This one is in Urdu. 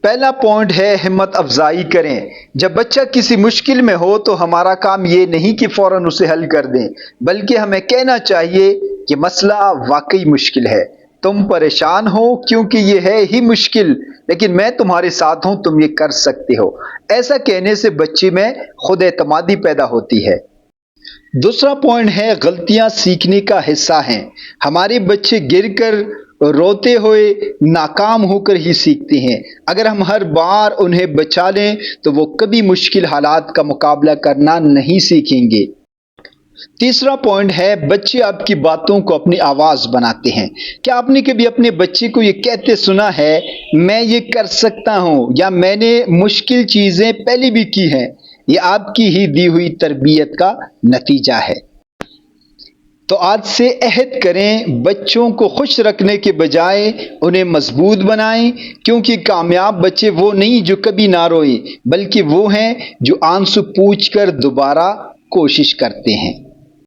پہلا پوائنٹ ہے ہمت افزائی کریں۔ جب بچہ کسی مشکل میں ہو تو ہمارا کام یہ نہیں کہ فوراً اسے حل کر دیں، بلکہ ہمیں کہنا چاہیے کہ مسئلہ واقعی مشکل ہے، تم پریشان ہو کیونکہ یہ ہے ہی مشکل، لیکن میں تمہارے ساتھ ہوں، تم یہ کر سکتے ہو۔ ایسا کہنے سے بچے میں خود اعتمادی پیدا ہوتی ہے۔ دوسرا پوائنٹ ہے غلطیاں سیکھنے کا حصہ ہیں۔ ہمارے بچے گر کر، روتے ہوئے، ناکام ہو کر ہی سیکھتے ہیں۔ اگر ہم ہر بار انہیں بچا لیں تو وہ کبھی مشکل حالات کا مقابلہ کرنا نہیں سیکھیں گے۔ تیسرا پوائنٹ ہے بچے آپ کی باتوں کو اپنی آواز بناتے ہیں۔ کیا آپ نے کبھی اپنے بچے کو یہ کہتے سنا ہے، میں یہ کر سکتا ہوں، یا میں نے مشکل چیزیں پہلے بھی کی ہیں؟ یہ آپ کی ہی دی ہوئی تربیت کا نتیجہ ہے۔ تو آج سے عہد کریں، بچوں کو خوش رکھنے کے بجائے انہیں مضبوط بنائیں، کیونکہ کامیاب بچے وہ نہیں جو کبھی نہ روئیں، بلکہ وہ ہیں جو آنسو پوچھ کر دوبارہ کوشش کرتے ہیں۔